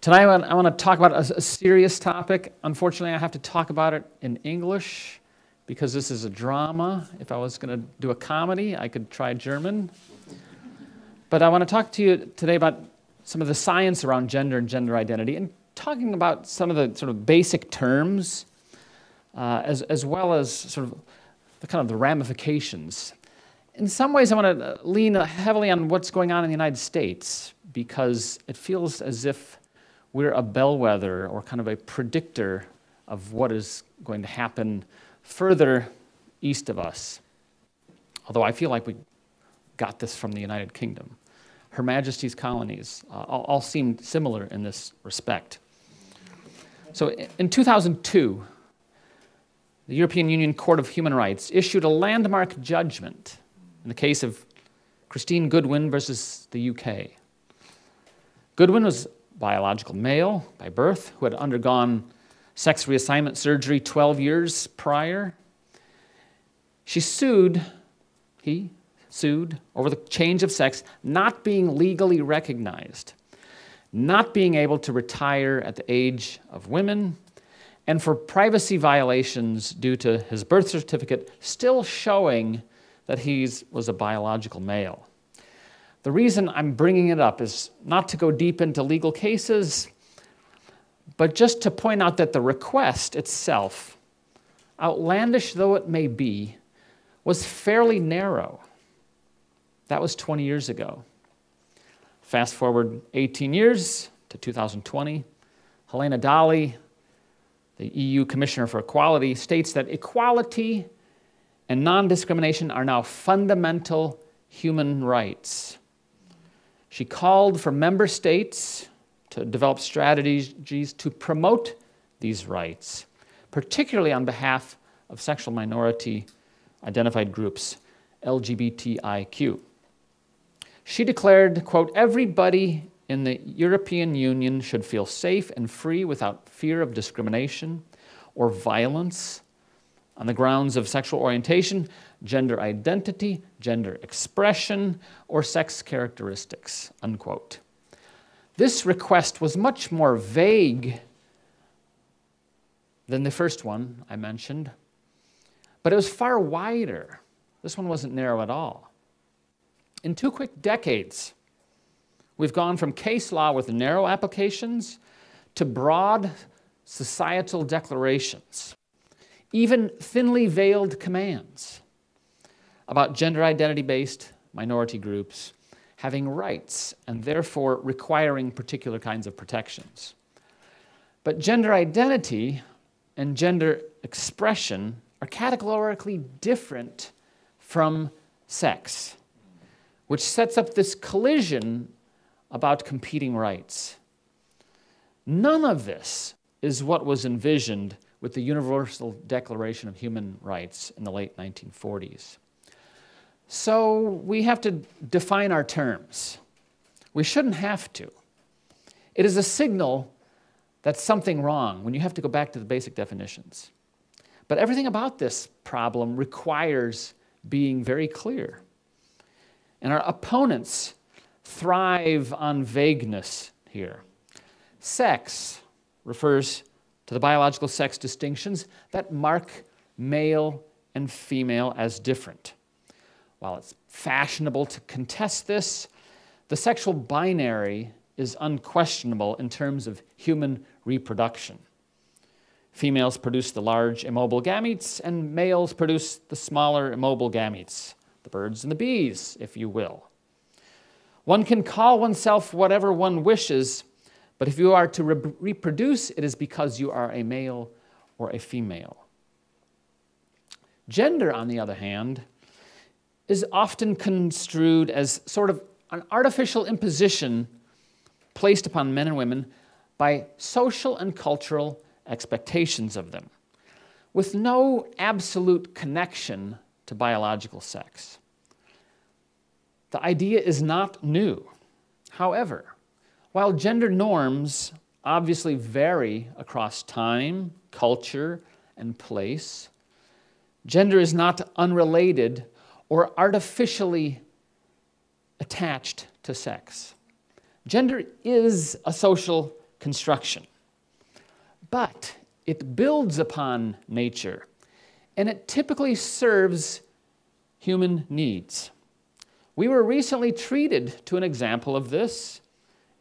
Tonight I want to talk about a serious topic. Unfortunately, I have to talk about it in English because this is a drama. If I was going to do a comedy, I could try German. But I want to talk to you today about some of the science around gender and gender identity, and talking about some of the sort of basic terms, as well as sort of the ramifications. In some ways, I want to lean heavily on what's going on in the United States, because it feels as if we're a bellwether or kind of a predictor of what is going to happen further east of us. Although I feel like we got this from the United Kingdom. Her Majesty's colonies all seem similar in this respect. So in 2002, the European Union Court of Human Rights issued a landmark judgment in the case of Christine Goodwin versus the UK. Goodwin was biological male by birth who had undergone sex reassignment surgery 12 years prior. He sued over the change of sex not being legally recognized, not being able to retire at the age of women, and for privacy violations due to his birth certificate still showing that he was a biological male. The reason I'm bringing it up is not to go deep into legal cases, but just to point out that the request itself, outlandish though it may be, was fairly narrow. That was 20 years ago. Fast forward 18 years to 2020, Helena Dalli, the EU Commissioner for Equality, states that equality and non-discrimination are now fundamental human rights. She called for member states to develop strategies to promote these rights, particularly on behalf of sexual minority identified groups, LGBTIQ. She declared, quote, "Everybody in the European Union should feel safe and free without fear of discrimination or violence on the grounds of sexual orientation, gender identity, gender expression, or sex characteristics," unquote. This request was much more vague than the first one I mentioned, but it was far wider. This one wasn't narrow at all. In 2 quick decades, we've gone from case law with narrow applications to broad societal declarations, even thinly veiled commands about gender identity-based minority groups having rights and therefore requiring particular kinds of protections. But gender identity and gender expression are categorically different from sex, which sets up this collision about competing rights. None of this is what was envisioned with the Universal Declaration of Human Rights in the late 1940s. So we have to define our terms. We shouldn't have to. It is a signal that's something wrong when you have to go back to the basic definitions. But everything about this problem requires being very clear. And our opponents thrive on vagueness here. Sex refers to the biological sex distinctions that mark male and female as different. While it's fashionable to contest this, the sexual binary is unquestionable in terms of human reproduction. Females produce the large immobile gametes, and males produce the smaller immobile gametes, the birds and the bees, if you will. One can call oneself whatever one wishes, but if you are to reproduce, it is because you are a male or a female. Gender, on the other hand, is often construed as sort of an artificial imposition placed upon men and women by social and cultural expectations of them, with no absolute connection to biological sex. The idea is not new. However, while gender norms obviously vary across time, culture, and place, gender is not unrelated or artificially attached to sex. Gender is a social construction. But it builds upon nature, and it typically serves human needs. We were recently treated to an example of this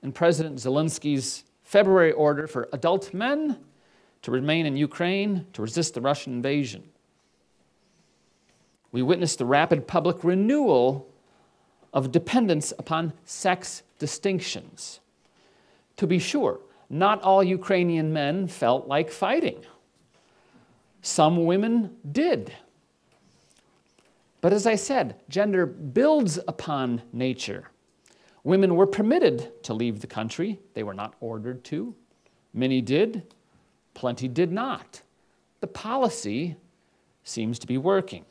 in President Zelensky's February order for adult men to remain in Ukraine to resist the Russian invasion. We witnessed the rapid public renewal of dependence upon sex distinctions. To be sure, not all Ukrainian men felt like fighting. Some women did. But as I said, gender builds upon nature. Women were permitted to leave the country. They were not ordered to. Many did. Plenty did not. The policy seems to be working.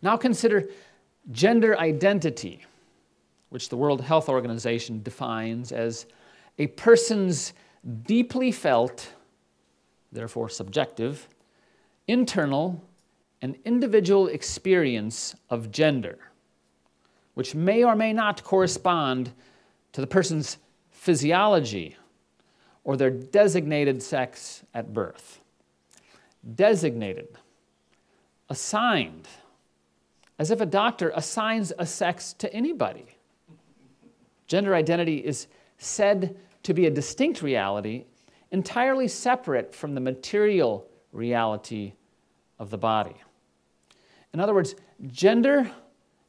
Now consider gender identity, which the World Health Organization defines as a person's deeply felt, therefore subjective, internal and individual experience of gender, which may or may not correspond to the person's physiology or their designated sex at birth. Designated, assigned, as if a doctor assigns a sex to anybody. Gender identity is said to be a distinct reality, entirely separate from the material reality of the body. In other words, gender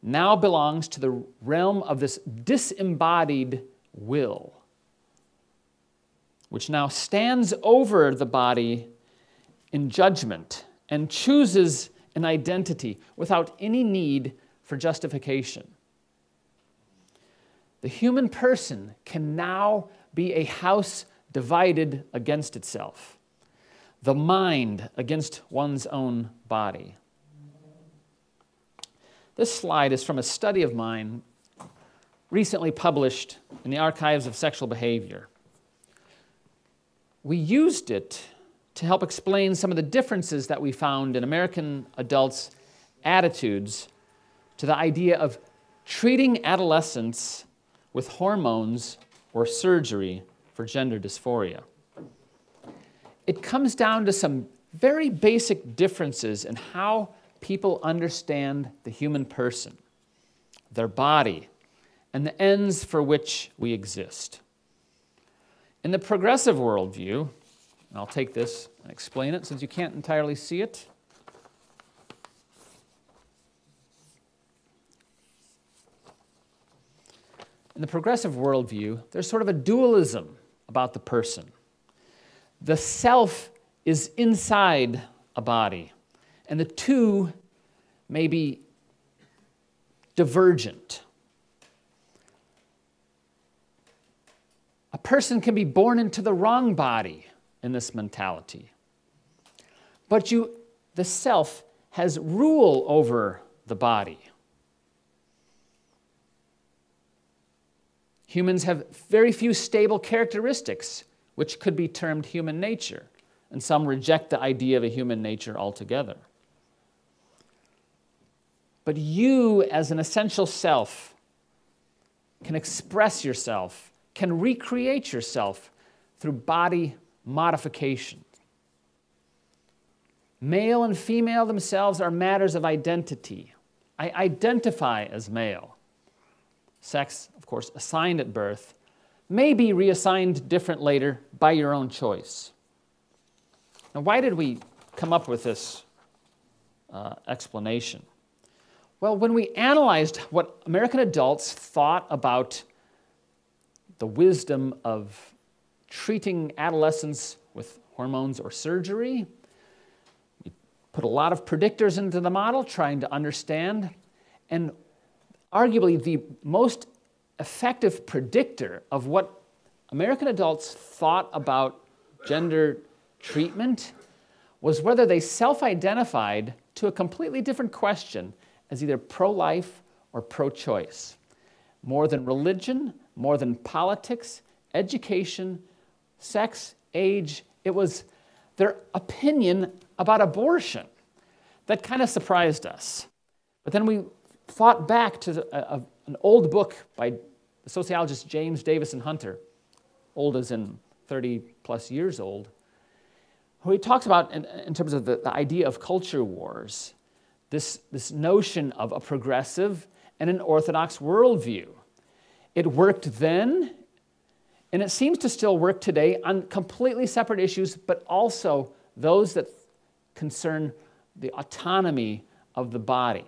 now belongs to the realm of this disembodied will, which now stands over the body in judgment and chooses an identity without any need for justification. The human person can now be a house divided against itself, the mind against one's own body. This slide is from a study of mine recently published in the Archives of Sexual Behavior. We used it to help explain some of the differences that we found in American adults' attitudes to the idea of treating adolescents with hormones or surgery for gender dysphoria. It comes down to some very basic differences in how people understand the human person, their body, and the ends for which we exist. In the progressive worldview, and I'll take this and explain it since you can't entirely see it. In the progressive worldview, there's sort of a dualism about the person. The self is inside a body, and the two may be divergent. A person can be born into the wrong body in this mentality. But the self has rule over the body. Humans have very few stable characteristics, which could be termed human nature, and some reject the idea of a human nature altogether. But you, as an essential self, can express yourself, can recreate yourself through body modification. Male and female themselves are matters of identity. I identify as male. Sex, of course, assigned at birth, may be reassigned different later by your own choice. Now, why did we come up with this explanation? Well, when we analyzed what American adults thought about the wisdom of treating adolescents with hormones or surgery, we put a lot of predictors into the model, trying to understand, and arguably the most effective predictor of what American adults thought about gender treatment was whether they self-identified to a completely different question as either pro-life or pro-choice. More than religion, more than politics, education, sex, age, it was their opinion about abortion that kind of surprised us. But then we thought back to an old book by the sociologist James Davison Hunter old as in 30 plus years old, who he talks about in terms of the idea of culture wars, this notion of a progressive and an orthodox worldview. It worked then, and it seems to still work today on completely separate issues, but also those that concern the autonomy of the body.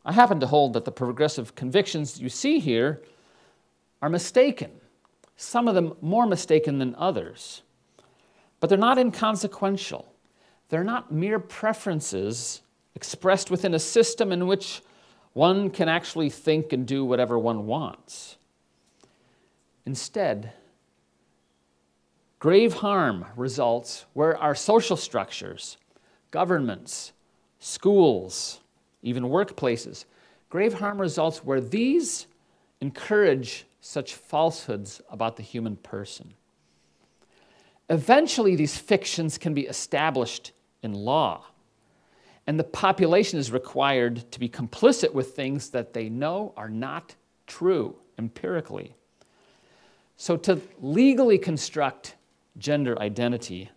I happen to hold that the progressive convictions you see here are mistaken, some of them more mistaken than others. But they're not inconsequential. They're not mere preferences expressed within a system in which one can actually think and do whatever one wants. Instead, grave harm results where our social structures, governments, schools, even workplaces, grave harm results where these encourage such falsehoods about the human person. Eventually, these fictions can be established in law, and the population is required to be complicit with things that they know are not true empirically. So to legally construct gender identity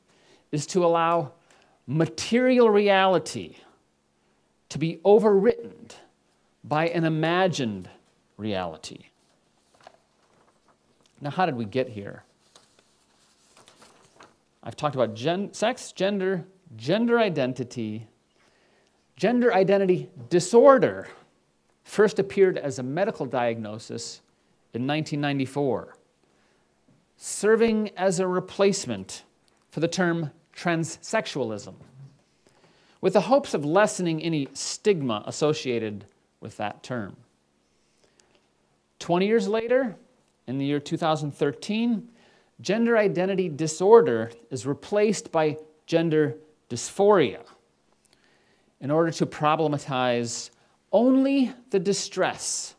is to allow material reality to be overwritten by an imagined reality. Now, how did we get here? I've talked about sex, gender, gender identity. Gender identity disorder first appeared as a medical diagnosis in 1994, serving as a replacement for the term transsexualism, with the hopes of lessening any stigma associated with that term. 20 years later, in the year 2013, gender identity disorder is replaced by gender dysphoria in order to problematize only the distress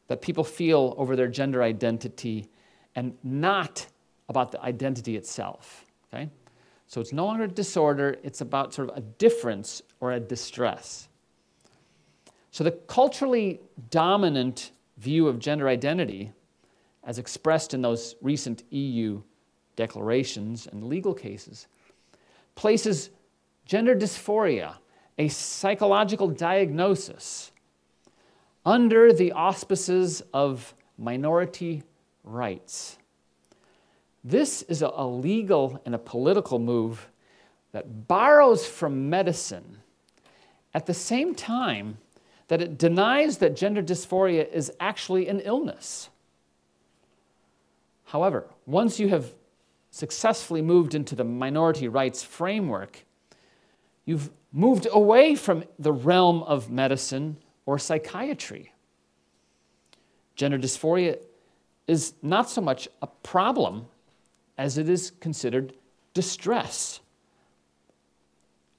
that people feel over their gender identity and not about the identity itself. Okay? So it's no longer a disorder, it's about sort of a difference or a distress. So the culturally dominant view of gender identity, as expressed in those recent EU declarations and legal cases, places gender dysphoria, a psychological diagnosis, under the auspices of minority rights. This is a legal and a political move that borrows from medicine at the same time that it denies that gender dysphoria is actually an illness. However, once you have successfully moved into the minority rights framework, you've moved away from the realm of medicine or psychiatry. Gender dysphoria is not so much a problem as it is considered distress.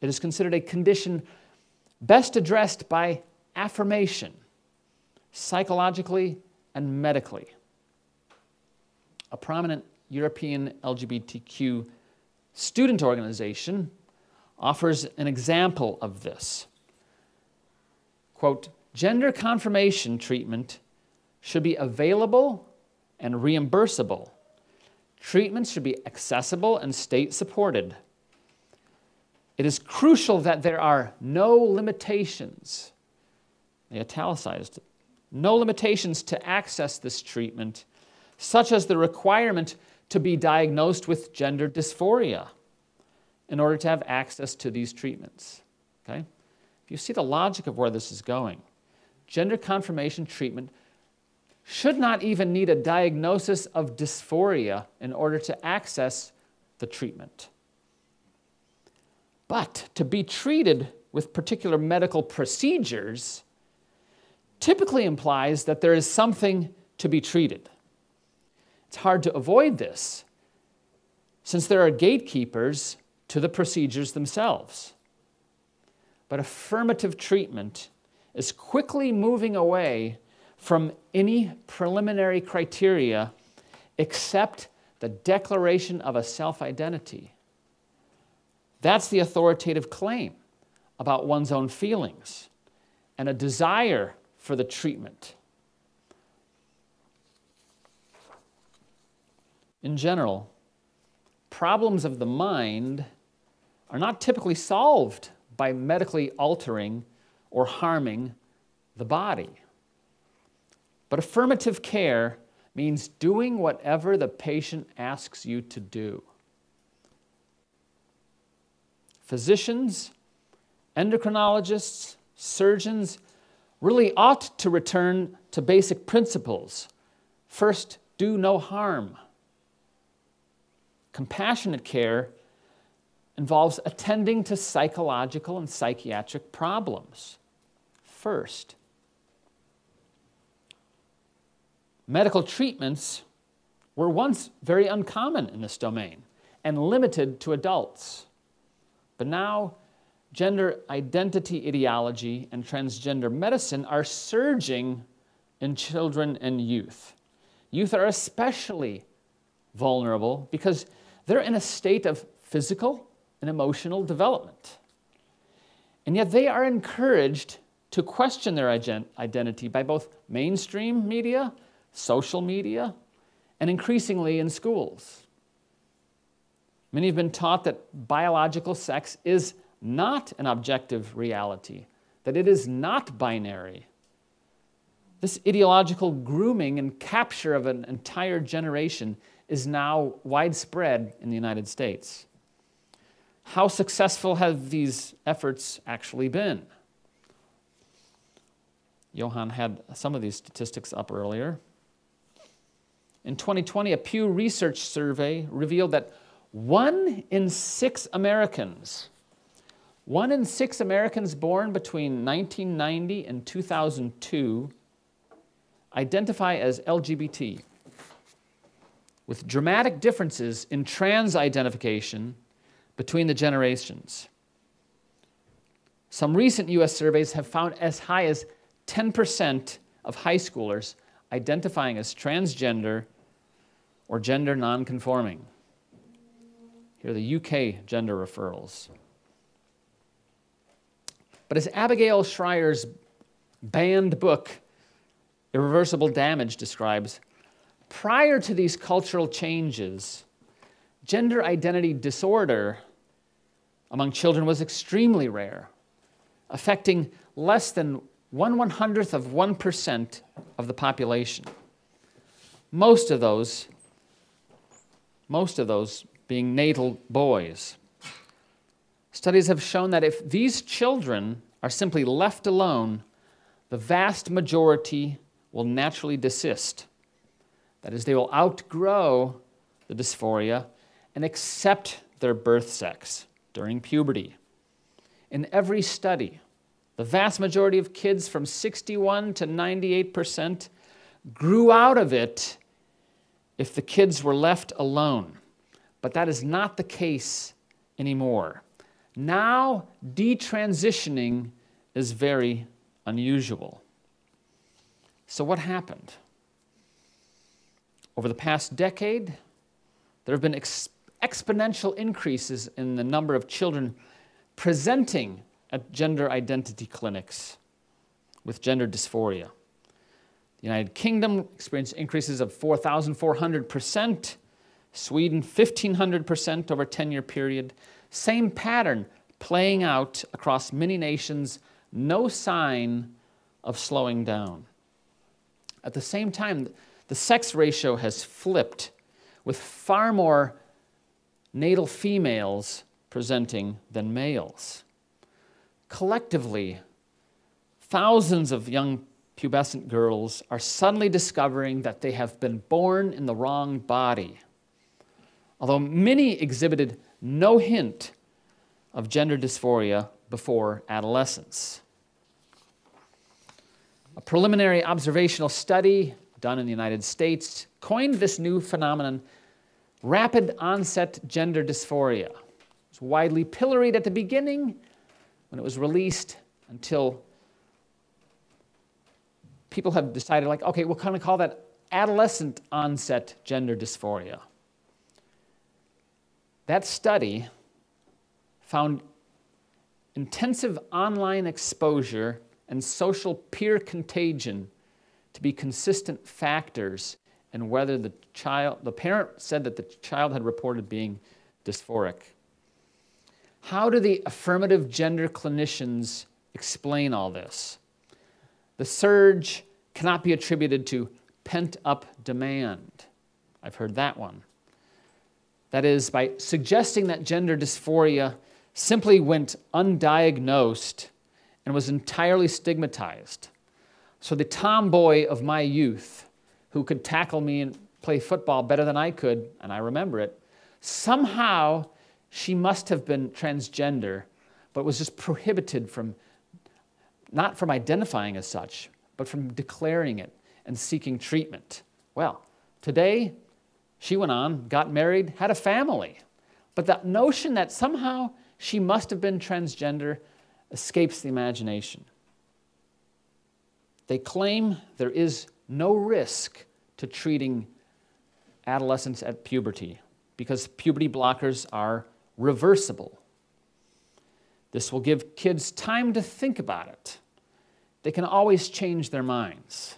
It is considered a condition best addressed by affirmation, psychologically and medically. A prominent European LGBTQ student organization offers an example of this. Quote, gender confirmation treatment should be available and reimbursable. Treatments should be accessible and state-supported. It is crucial that there are no limitations, they italicized it, no limitations to access this treatment, such as the requirement to be diagnosed with gender dysphoria in order to have access to these treatments. Okay? If you see the logic of where this is going, gender confirmation treatment should not even need a diagnosis of dysphoria in order to access the treatment. But to be treated with particular medical procedures typically implies that there is something to be treated. It's hard to avoid this, since there are gatekeepers to the procedures themselves. But affirmative treatment is quickly moving away from any preliminary criteria except the declaration of a self-identity. That's the authoritative claim about one's own feelings and a desire for the treatment. in general, problems of the mind are not typically solved by medically altering or harming the body. But affirmative care means doing whatever the patient asks you to do. Physicians, endocrinologists, surgeons really ought to return to basic principles. First, do no harm. Compassionate care involves attending to psychological and psychiatric problems first. Medical treatments were once very uncommon in this domain and limited to adults. But now, gender identity ideology and transgender medicine are surging in children and youth. Youth are especially vulnerable because they're in a state of physical and emotional development. And yet they are encouraged to question their identity by both mainstream media, social media, and increasingly in schools. Many have been taught that biological sex is not an objective reality, that it is not binary. This ideological grooming and capture of an entire generation is now widespread in the United States. How successful have these efforts actually been? Johan had some of these statistics up earlier. In 2020, a Pew Research survey revealed that 1 in 6 Americans born between 1990 and 2002 identify as LGBT, with dramatic differences in trans identification between the generations. Some recent U.S. surveys have found as high as 10% of high schoolers identifying as transgender or gender nonconforming. Here are the UK gender referrals. But as Abigail Schreier's banned book, Irreversible Damage, describes, prior to these cultural changes, gender identity disorder among children was extremely rare, affecting less than 1/100% of the population. Most of those being natal boys. Studies have shown that if these children are simply left alone, the vast majority will naturally desist. That is, they will outgrow the dysphoria and accept their birth sex during puberty. In every study, the vast majority of kids, from 61 to 98%, grew out of it if the kids were left alone. But that is not the case anymore. Now, detransitioning is very unusual. So what happened? Over the past decade, there have been exponential increases in the number of children presenting at gender identity clinics with gender dysphoria. The United Kingdom experienced increases of 4,400%, Sweden 1,500% over a 10-year period. Same pattern playing out across many nations, no sign of slowing down. At the same time, the sex ratio has flipped, with far more natal females presenting than males. Collectively, thousands of young pubescent girls are suddenly discovering that they have been born in the wrong body. Although many exhibited no hint of gender dysphoria before adolescence. A preliminary observational study done in the United States coined this new phenomenon, rapid onset gender dysphoria. It was widely pilloried at the beginning when it was released until people have decided, like, okay, we'll kind of call that adolescent onset gender dysphoria. That study found intensive online exposure and social peer contagion to be consistent factors and whether the parent said that the child had reported being dysphoric. How do the affirmative gender clinicians explain all this? The surge cannot be attributed to pent-up demand. I've heard that one. That is, by suggesting that gender dysphoria simply went undiagnosed and was entirely stigmatized. So the tomboy of my youth, who could tackle me and play football better than I could, and I remember it, somehow she must have been transgender, but was just prohibited from, not from identifying as such, but from declaring it and seeking treatment. Well, today, she went on, got married, had a family. But that notion that somehow she must have been transgender escapes the imagination. They claim there is no risk to treating adolescents at puberty because puberty blockers are reversible. This will give kids time to think about it. They can always change their minds,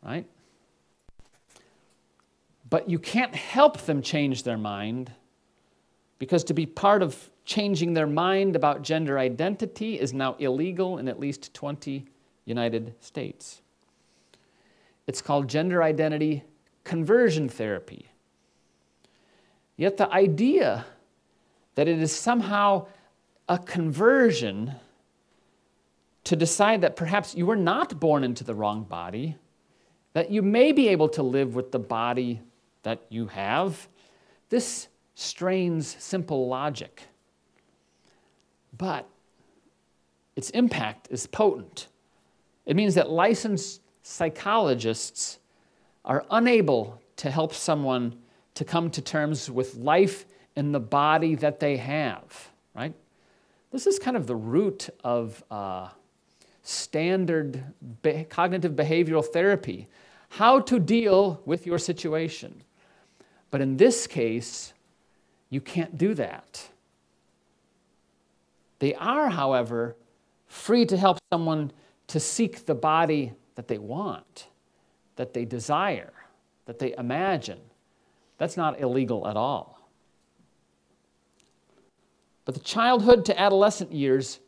right? But you can't help them change their mind because to be part of changing their mind about gender identity is now illegal in at least 20 United States. It's called gender identity conversion therapy. Yet the idea that it is somehow a conversion to decide that perhaps you were not born into the wrong body, that you may be able to live with the body that you have, this strains simple logic. But its impact is potent. It means that licensed psychologists are unable to help someone to come to terms with life in the body that they have, right? This is kind of the root of standard cognitive behavioral therapy, how to deal with your situation. But in this case, you can't do that. They are, however, free to help someone to seek the body that they want, that they desire, that they imagine. That's not illegal at all. But the childhood to adolescent years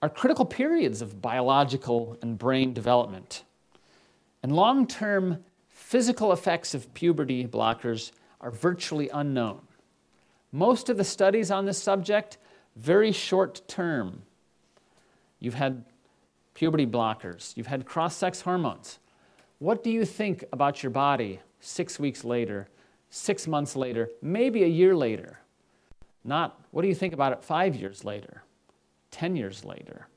are critical periods of biological and brain development. And long-term physical effects of puberty blockers are virtually unknown. Most of the studies on this subject, very short-term. You've had puberty blockers. You've had cross-sex hormones. What do you think about your body 6 weeks later, 6 months later, maybe a year later? Not, what do you think about it 5 years later, 10 years later?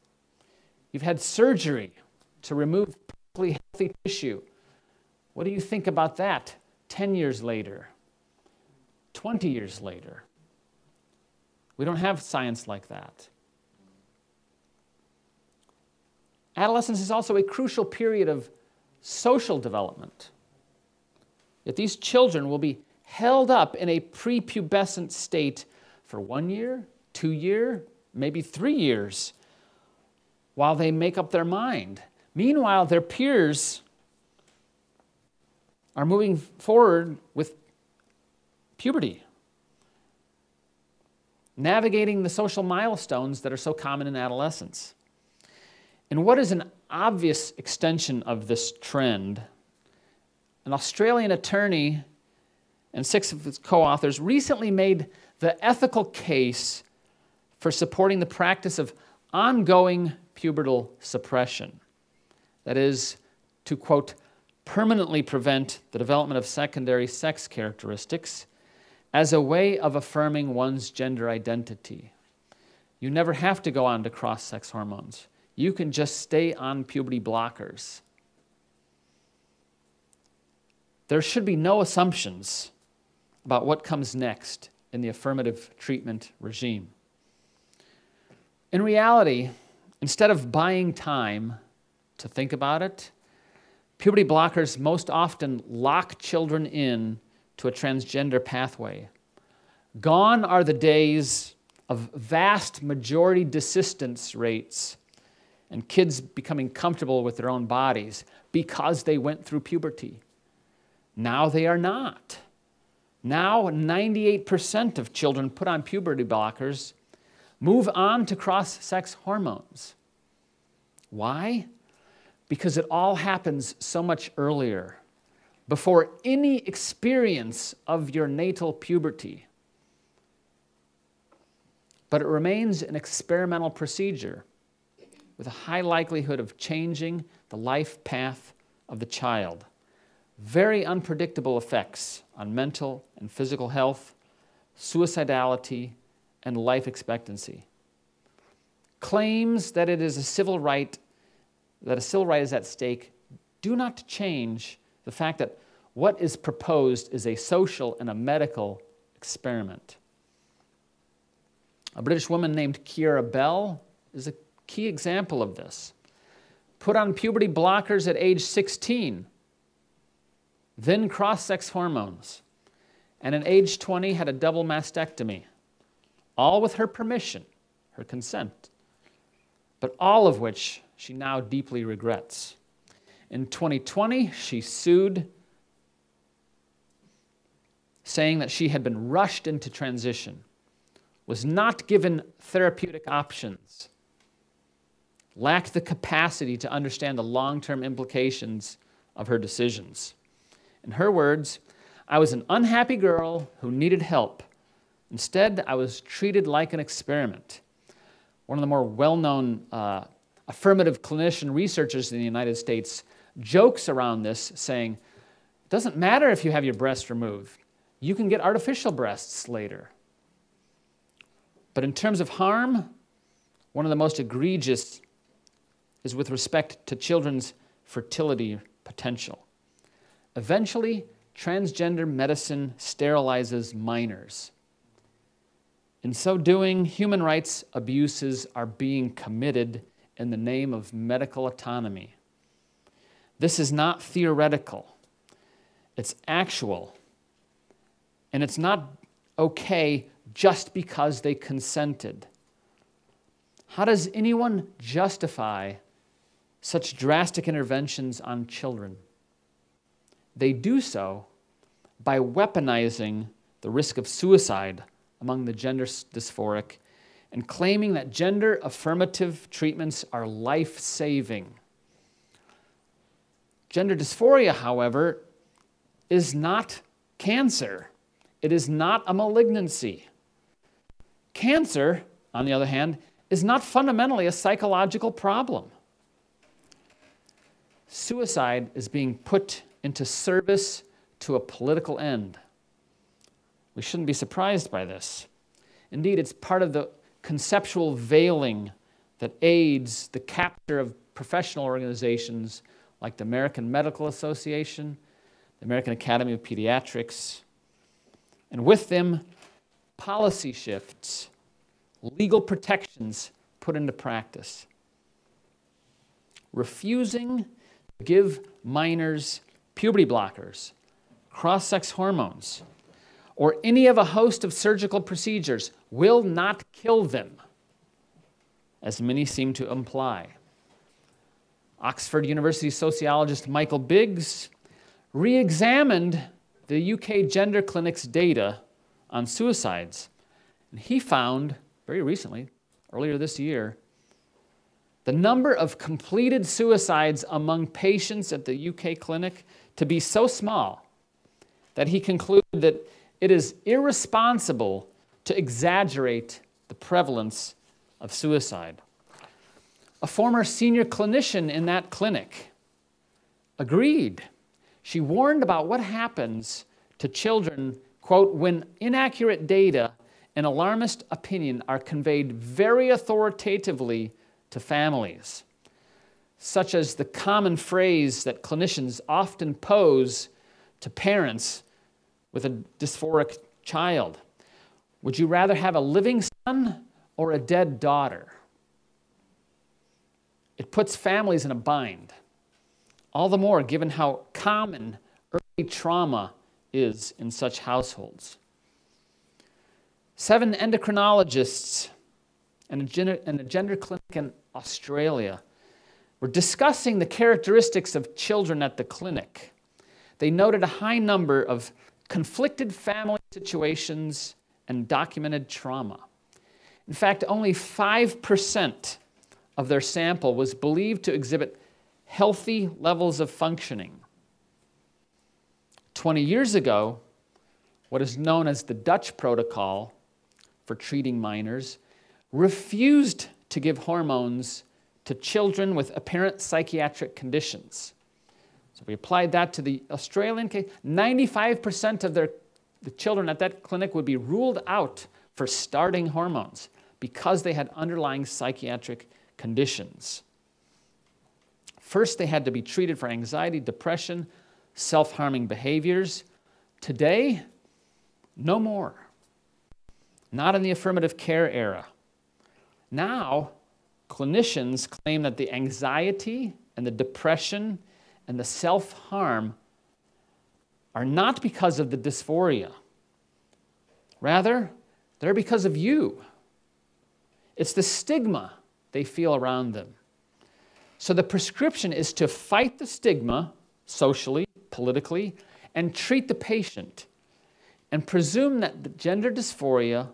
You've had surgery to remove perfectly healthy tissue. What do you think about that 10 years later, 20 years later? We don't have science like that. Adolescence is also a crucial period of social development. Yet these children will be held up in a prepubescent state for 1 year, 2 years, maybe 3 years, while they make up their mind. Meanwhile, their peers are moving forward with puberty, navigating the social milestones that are so common in adolescence. And what is an obvious extension of this trend? An Australian attorney and 6 of his co-authors recently made the ethical case for supporting the practice of ongoing pubertal suppression. That is, to, quote, permanently prevent the development of secondary sex characteristics as a way of affirming one's gender identity. You never have to go on to cross-sex hormones. You can just stay on puberty blockers. There should be no assumptions about what comes next in the affirmative treatment regime. In reality, instead of buying time to think about it, puberty blockers most often lock children in to a transgender pathway. Gone are the days of vast majority desistance rates and kids becoming comfortable with their own bodies because they went through puberty. Now they are not. Now 98% of children put on puberty blockers move on to cross-sex hormones. Why? Because it all happens so much earlier, before any experience of your natal puberty. But it remains an experimental procedure with a high likelihood of changing the life path of the child. Very unpredictable effects on mental and physical health, suicidality, and life expectancy. Claims that it is a civil right, that a civil right is at stake, do not change the fact that what is proposed is a social and a medical experiment. A British woman named Kiera Bell is a key example of this. Put on puberty blockers at age 16, then cross-sex hormones, and at age 20 had a double mastectomy, all with her permission, her consent, but all of which she now deeply regrets. In 2020, she sued, saying that she had been rushed into transition, was not given therapeutic options, lacked the capacity to understand the long-term implications of her decisions. In her words, "I was an unhappy girl who needed help. Instead, I was treated like an experiment." One of the more well-known affirmative clinician researchers in the United States jokes around this, saying, "It doesn't matter if you have your breast removed. You can get artificial breasts later." But in terms of harm, one of the most egregious is with respect to children's fertility potential. Eventually, transgender medicine sterilizes minors. In so doing, human rights abuses are being committed in the name of medical autonomy. This is not theoretical. It's actual. And it's not okay just because they consented. How does anyone justify such drastic interventions on children? They do so by weaponizing the risk of suicide among the gender dysphoric and claiming that gender affirmative treatments are life-saving. Gender dysphoria, however, is not cancer. It is not a malignancy. Cancer, on the other hand, is not fundamentally a psychological problem. Suicide is being put into service to a political end. We shouldn't be surprised by this. Indeed, it's part of the conceptual veiling that aids the capture of professional organizations like the American Medical Association, the American Academy of Pediatrics, and with them, policy shifts, legal protections put into practice. Refusing to give minors puberty blockers, cross-sex hormones, or any of a host of surgical procedures will not kill them, as many seem to imply. Oxford University sociologist Michael Biggs re-examined the UK gender clinic's data on suicides, and he found, very recently, earlier this year, the number of completed suicides among patients at the UK clinic to be so small that he concluded that it is irresponsible to exaggerate the prevalence of suicide. A former senior clinician in that clinic agreed. She warned about what happens to children, quote, when inaccurate data and alarmist opinion are conveyed very authoritatively to families, such as the common phrase that clinicians often pose to parents with a dysphoric child. Would you rather have a living son or a dead daughter? It puts families in a bind, all the more given how common early trauma is in such households. 7 endocrinologists and a gender clinic in Australia were discussing the characteristics of children at the clinic. they noted a high number of conflicted family situations and documented trauma. In fact, only 5% of their sample was believed to exhibit healthy levels of functioning. 20 years ago, what is known as the Dutch protocol for treating minors refused to give hormones to children with apparent psychiatric conditions. So we applied that to the Australian case. 95% of the children at that clinic would be ruled out for starting hormones because they had underlying psychiatric conditions. First, they had to be treated for anxiety, depression, self-harming behaviors. Today, no more. Not in the affirmative care era. Now, clinicians claim that the anxiety and the depression and the self-harm are not because of the dysphoria. Rather, they're because of you. It's the stigma they feel around them. So the prescription is to fight the stigma socially, politically, and treat the patient, and presume that the gender dysphoria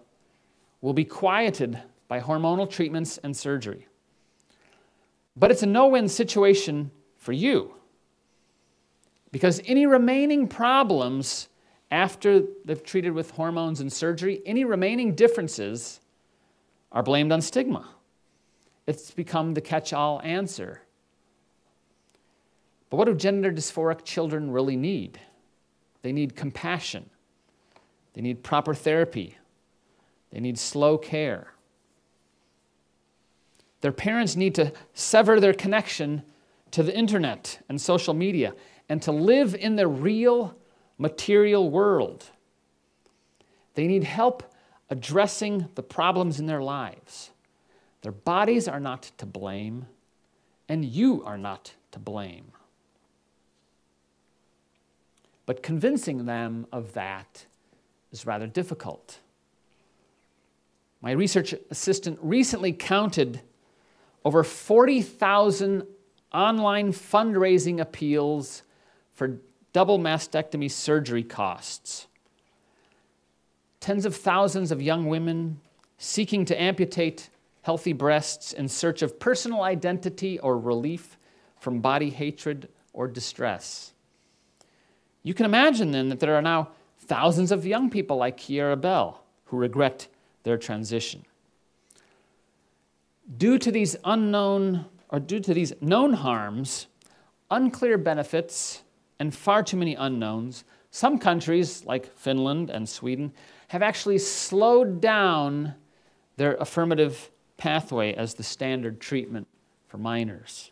will be quieted by hormonal treatments and surgery. But it's a no-win situation for you, because any remaining problems after they've treated with hormones and surgery, any remaining differences are blamed on stigma. It's become the catch-all answer. But what do gender dysphoric children really need? They need compassion. They need proper therapy. They need slow care. Their parents need to sever their connection to the internet and social media and to live in the real material world. They need help addressing the problems in their lives. Their bodies are not to blame, and you are not to blame. But convincing them of that is rather difficult. My research assistant recently counted over 40,000 online fundraising appeals for double mastectomy surgery costs. Tens of thousands of young women seeking to amputate healthy breasts in search of personal identity or relief from body hatred or distress. You can imagine then that there are now thousands of young people like Kiara Bell who regret their transition. Due to these known harms, unclear benefits, and far too many unknowns, some countries like Finland and Sweden have actually slowed down their affirmative pathway as the standard treatment for minors.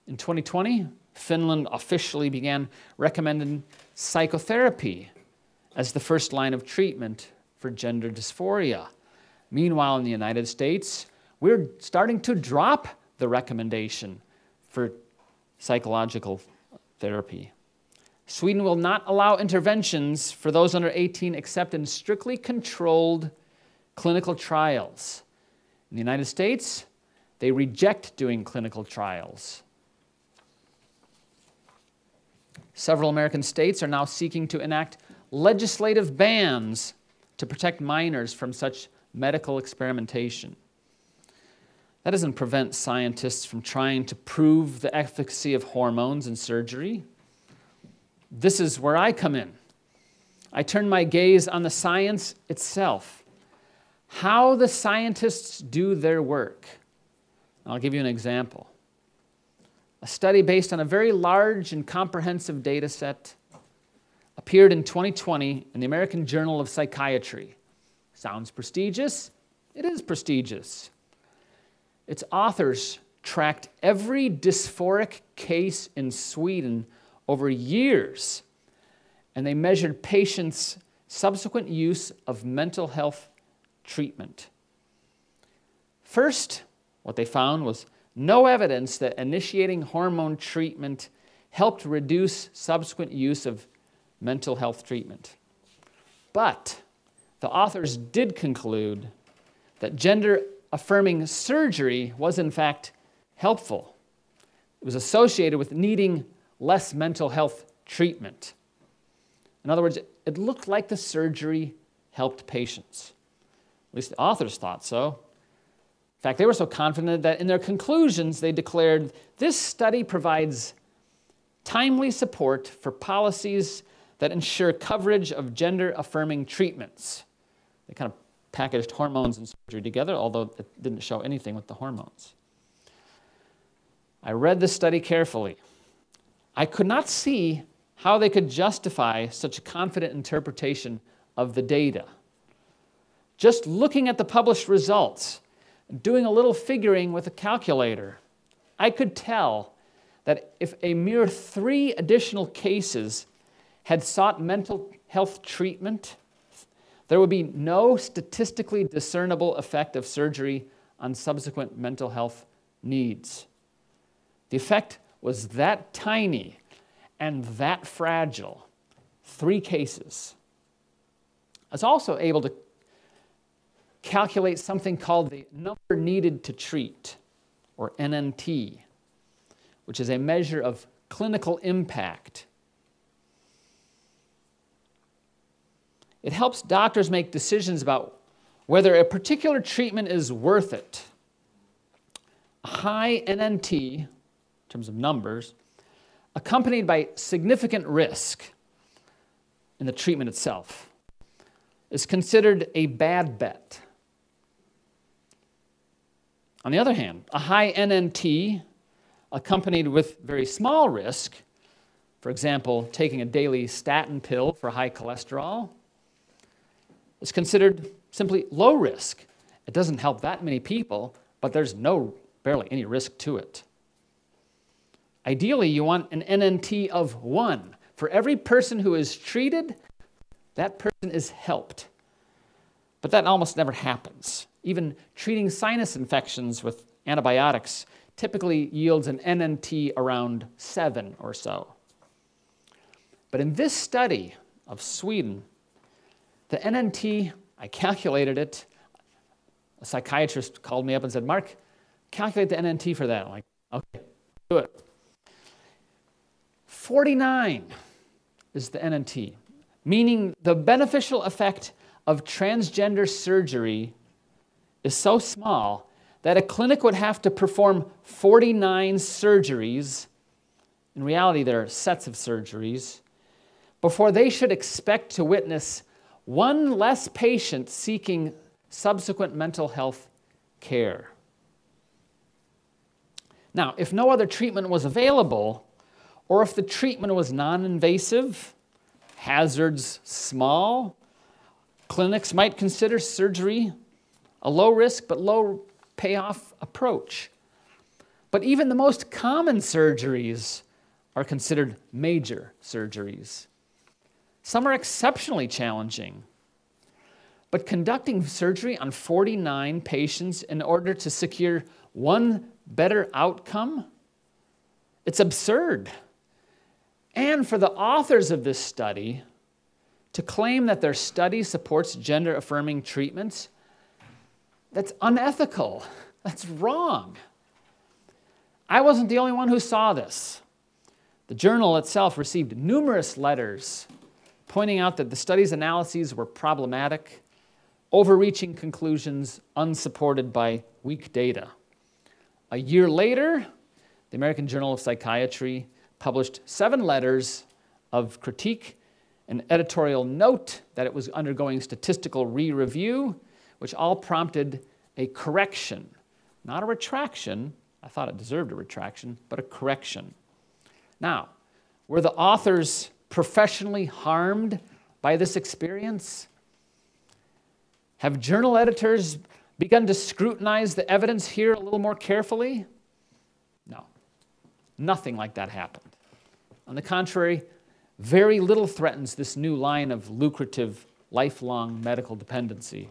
In 2020, Finland officially began recommending psychotherapy as the first line of treatment for gender dysphoria. Meanwhile, in the United States, we're starting to drop the recommendation for psychological therapy. Sweden will not allow interventions for those under 18 except in strictly controlled clinical trials. In the United States, they reject doing clinical trials. Several American states are now seeking to enact legislative bans to protect minors from such medical experimentation. That doesn't prevent scientists from trying to prove the efficacy of hormones and surgery. This is where I come in. I turn my gaze on the science itself, how the scientists do their work. I'll give you an example. A study based on a very large and comprehensive data set appeared in 2020 in the American Journal of Psychiatry. Sounds prestigious? It is prestigious. Its authors tracked every dysphoric case in Sweden over years, and they measured patients' subsequent use of mental health treatment. First, what they found was no evidence that initiating hormone treatment helped reduce subsequent use of mental health treatment. But the authors did conclude that gender-affirming surgery was in fact helpful. It was associated with needing less mental health treatment. In other words, it looked like the surgery helped patients. At least the authors thought so. In fact, they were so confident that in their conclusions, they declared, this study provides timely support for policies that ensure coverage of gender-affirming treatments. They kind of packaged hormones and surgery together, although it didn't show anything with the hormones. I read the study carefully. I could not see how they could justify such a confident interpretation of the data. Just looking at the published results, doing a little figuring with a calculator, I could tell that if a mere 3 additional cases had sought mental health treatment, there would be no statistically discernible effect of surgery on subsequent mental health needs. The effect was that tiny and that fragile. 3 cases. I was also able to calculate something called the number needed to treat, or NNT, which is a measure of clinical impact. It helps doctors make decisions about whether a particular treatment is worth it. A high NNT, in terms of numbers, accompanied by significant risk in the treatment itself, is considered a bad bet. On the other hand, a high NNT accompanied with very small risk, for example, taking a daily statin pill for high cholesterol, is considered simply low risk. It doesn't help that many people, but there's barely any risk to it. Ideally, you want an NNT of 1. For every person who is treated, that person is helped. But that almost never happens. Even treating sinus infections with antibiotics typically yields an NNT around 7 or so. But in this study of Sweden, the NNT, I calculated it. A psychiatrist called me up and said, Mark, calculate the NNT for that. I'm like, okay, do it. 49 is the NNT, meaning the beneficial effect of transgender surgery is so small that a clinic would have to perform 49 surgeries, in reality there are sets of surgeries, before they should expect to witness 1 less patient seeking subsequent mental health care. Now, if no other treatment was available, or if the treatment was non-invasive, hazards small, clinics might consider surgery a low-risk but low-payoff approach. But even the most common surgeries are considered major surgeries. Some are exceptionally challenging. But conducting surgery on 49 patients in order to secure 1 better outcome, it's absurd. And for the authors of this study to claim that their study supports gender-affirming treatments, that's unethical. That's wrong. I wasn't the only one who saw this. The journal itself received numerous letters pointing out that the study's analyses were problematic, overreaching conclusions unsupported by weak data. A year later, the American Journal of Psychiatry published 7 letters of critique, an editorial note that it was undergoing statistical re-review, which all prompted a correction, not a retraction. I thought it deserved a retraction, but a correction. Now, were the authors professionally harmed by this experience? Have journal editors begun to scrutinize the evidence here a little more carefully? No, nothing like that happened. On the contrary, very little threatens this new line of lucrative, lifelong medical dependency.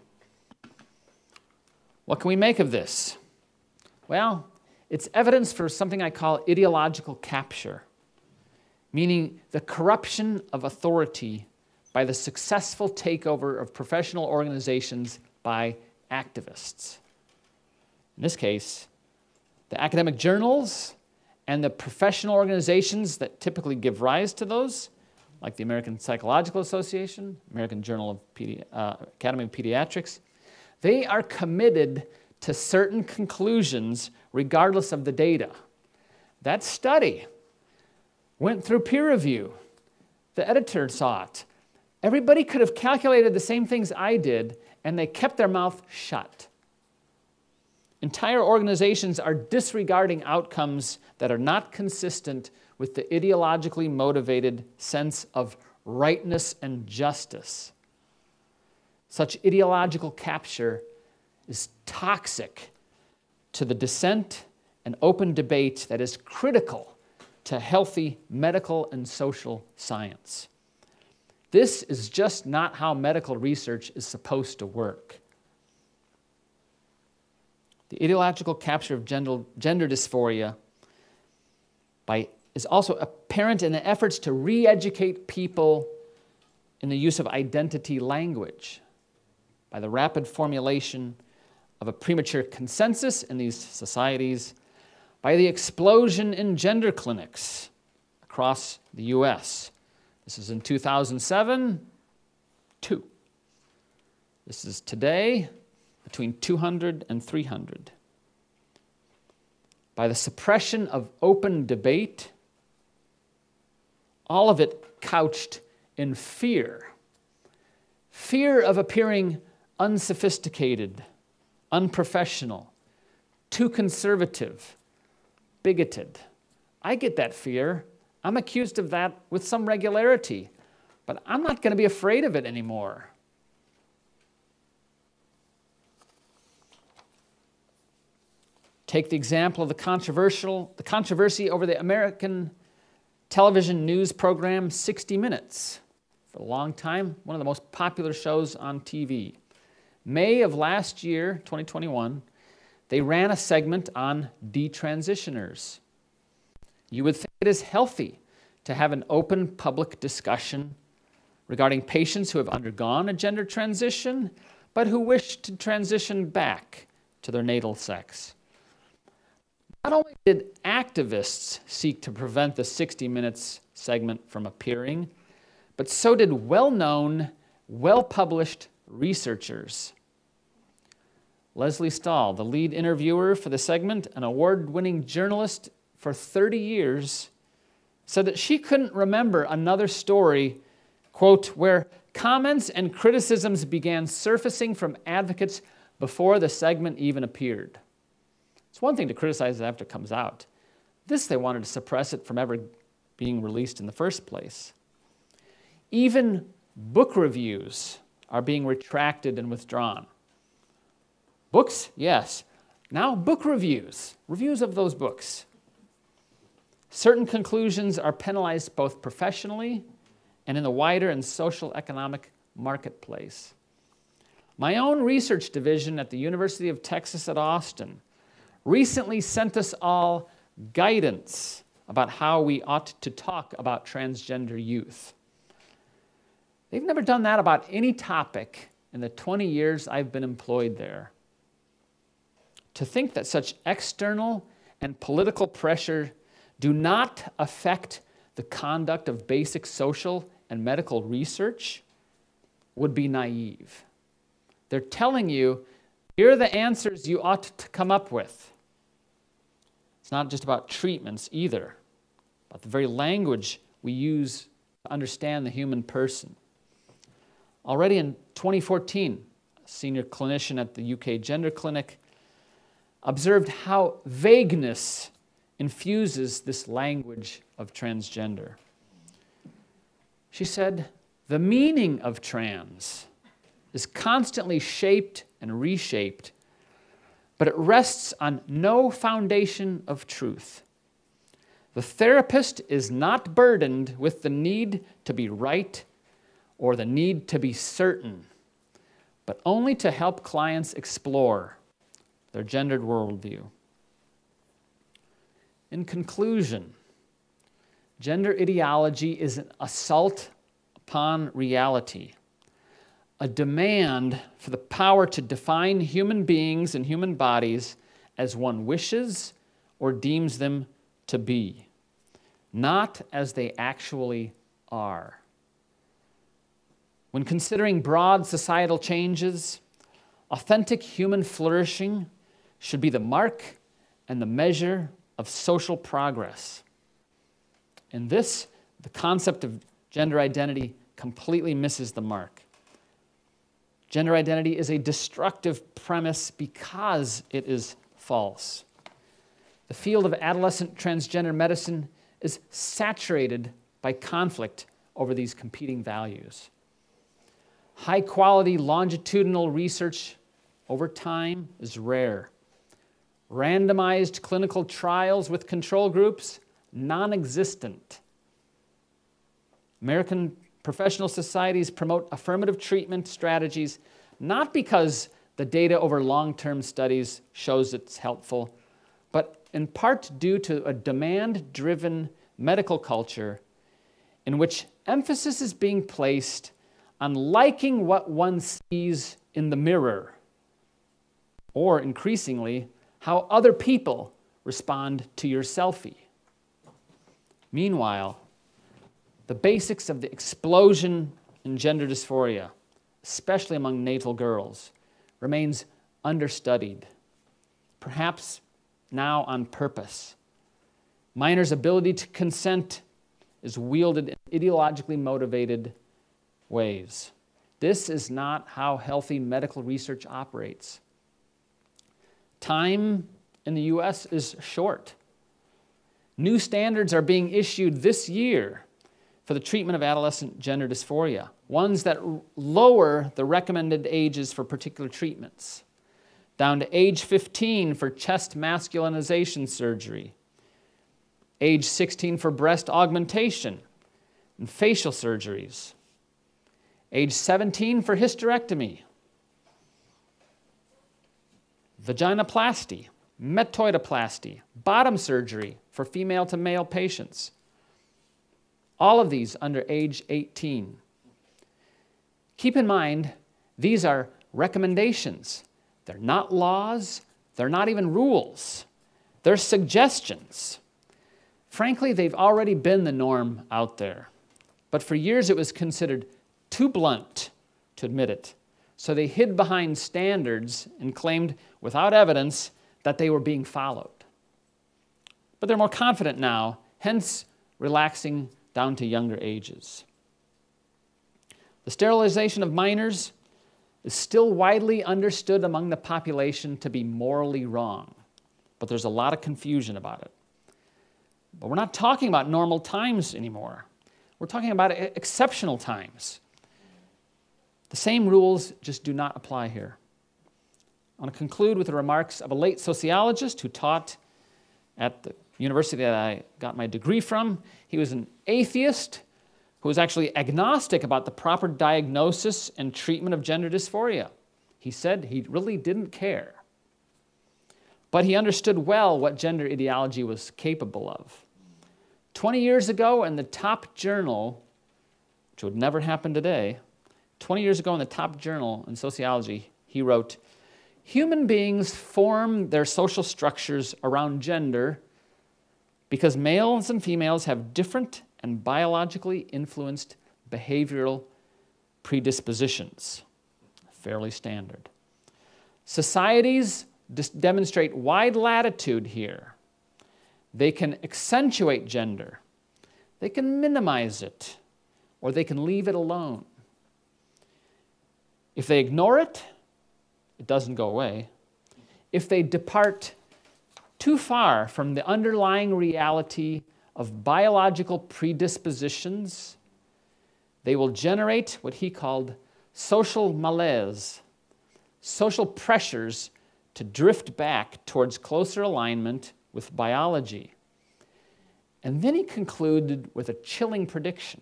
What can we make of this? Well, it's evidence for something I call ideological capture, meaning the corruption of authority by the successful takeover of professional organizations by activists. In this case, the academic journals and the professional organizations that typically give rise to those, like the American Psychological Association, American Journal of Academy of Pediatrics, they are committed to certain conclusions regardless of the data. That study went through peer review. The editor saw it. Everybody could have calculated the same things I did, and they kept their mouth shut. Entire organizations are disregarding outcomes that are not consistent with the ideologically motivated sense of rightness and justice. Such ideological capture is toxic to the dissent and open debate that is critical to healthy medical and social science. This is just not how medical research is supposed to work. The ideological capture of gender dysphoria is also apparent in the efforts to re-educate people in the use of identity language by the rapid formulation of a premature consensus in these societies, by the explosion in gender clinics across the U.S. This is in 2007, 2. This is today, between 200 and 300. By the suppression of open debate, all of it couched in fear. Fear of appearing unsophisticated, unprofessional, too conservative, bigoted. I get that fear. I'm accused of that with some regularity, but I'm not going to be afraid of it anymore. Take the example of the controversy over the American television news program 60 Minutes. For a long time, one of the most popular shows on TV. May of last year, 2021, they ran a segment on detransitioners. You would think it is healthy to have an open public discussion regarding patients who have undergone a gender transition, but who wish to transition back to their natal sex. Not only did activists seek to prevent the 60 Minutes segment from appearing, but so did well-known, well-published researchers. Leslie Stahl, the lead interviewer for the segment, an award-winning journalist for 30 years, said that she couldn't remember another story, quote, where comments and criticisms began surfacing from advocates before the segment even appeared. It's one thing to criticize it after it comes out. This, they wanted to suppress it from ever being released in the first place. Even book reviews are being retracted and withdrawn. Books, yes. Now book reviews of those books. Certain conclusions are penalized both professionally and in the wider and social economic marketplace. My own research division at the University of Texas at Austin recently sent us all guidance about how we ought to talk about transgender youth. They've never done that about any topic in the 20 years I've been employed there. To think that such external and political pressure do not affect the conduct of basic social and medical research would be naive. They're telling you, here are the answers you ought to come up with. It's not just about treatments either, but the very language we use to understand the human person. Already in 2014, a senior clinician at the UK Gender Clinic observed how vagueness infuses this language of transgender. She said, the meaning of trans is constantly shaped and reshaped, but it rests on no foundation of truth. The therapist is not burdened with the need to be right or the need to be certain, but only to help clients explore their gendered worldview. In conclusion, gender ideology is an assault upon reality, a demand for the power to define human beings and human bodies as one wishes or deems them to be, not as they actually are. When considering broad societal changes, authentic human flourishing should be the mark and the measure of social progress. In this, the concept of gender identity completely misses the mark. Gender identity is a destructive premise because it is false. The field of adolescent transgender medicine is saturated by conflict over these competing values. High-quality longitudinal research over time is rare. Randomized clinical trials with control groups, non-existent. American professional societies promote affirmative treatment strategies not because the data over long-term studies shows it's helpful, but in part due to a demand-driven medical culture in which emphasis is being placed on liking what one sees in the mirror, or increasingly, how other people respond to your selfie. Meanwhile, the basics of the explosion in gender dysphoria, especially among natal girls, remains understudied, perhaps now on purpose. Minors' ability to consent is wielded in ideologically motivated ways. This is not how healthy medical research operates. Time in the US is short. New standards are being issued this year for the treatment of adolescent gender dysphoria, ones that lower the recommended ages for particular treatments, down to age 15 for chest masculinization surgery, age 16 for breast augmentation and facial surgeries, age 17 for hysterectomy, vaginoplasty, metoidoplasty, bottom surgery for female to male patients. All of these under age 18. Keep in mind, these are recommendations. They're not laws. They're not even rules. They're suggestions. Frankly, they've already been the norm out there. But for years, it was considered too blunt to admit it. So they hid behind standards and claimed, without evidence, that they were being followed. But they're more confident now, hence relaxing down to younger ages. The sterilization of minors is still widely understood among the population to be morally wrong, but there's a lot of confusion about it. But we're not talking about normal times anymore. We're talking about exceptional times. The same rules just do not apply here. I want to conclude with the remarks of a late sociologist who taught at the university that I got my degree from. He was an atheist who was actually agnostic about the proper diagnosis and treatment of gender dysphoria. He said he really didn't care. But he understood well what gender ideology was capable of. 20 years ago in the top journal, which would never happen today, 20 years ago in the top journal in sociology, he wrote, "Human beings form their social structures around gender because males and females have different and biologically influenced behavioral predispositions." Fairly standard. Societies demonstrate wide latitude here. They can accentuate gender, they can minimize it, or they can leave it alone. If they ignore it, it doesn't go away. If they depart too far from the underlying reality of biological predispositions, they will generate what he called social malaise, social pressures to drift back towards closer alignment with biology. And then he concluded with a chilling prediction.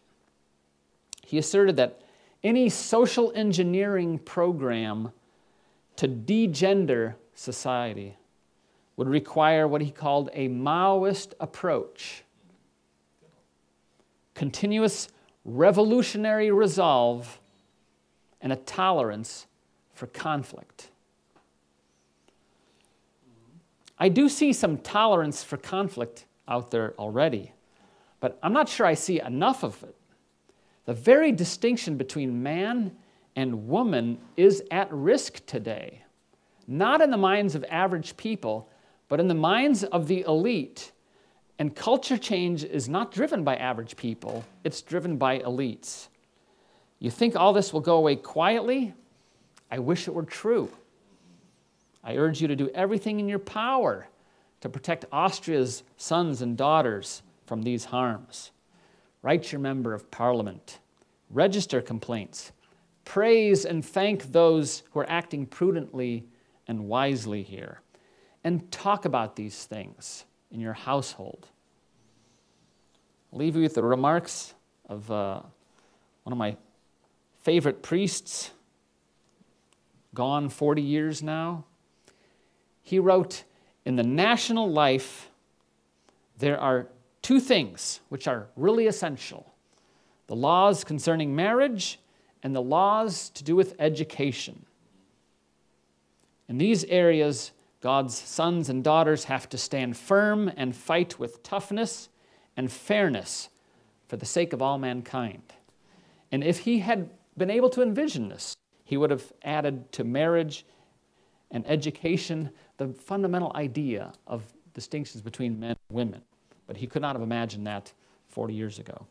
He asserted that any social engineering program to degender society would require what he called a Maoist approach. Continuous revolutionary resolve and a tolerance for conflict. I do see some tolerance for conflict out there already, but I'm not sure I see enough of it. The very distinction between man and woman is at risk today, not in the minds of average people, but in the minds of the elite. And culture change is not driven by average people, it's driven by elites. You think all this will go away quietly? I wish it were true. I urge you to do everything in your power to protect Austria's sons and daughters from these harms. Write your member of parliament. Register complaints. Praise and thank those who are acting prudently and wisely here. And talk about these things in your household. I'll leave you with the remarks of one of my favorite priests, gone 40 years now. He wrote, "In the national life, there are two things which are really essential: the laws concerning marriage and the laws to do with education. In these areas, God's sons and daughters have to stand firm and fight with toughness and fairness for the sake of all mankind." And if he had been able to envision this, he would have added to marriage and education the fundamental idea of distinctions between men and women. But he could not have imagined that 40 years ago.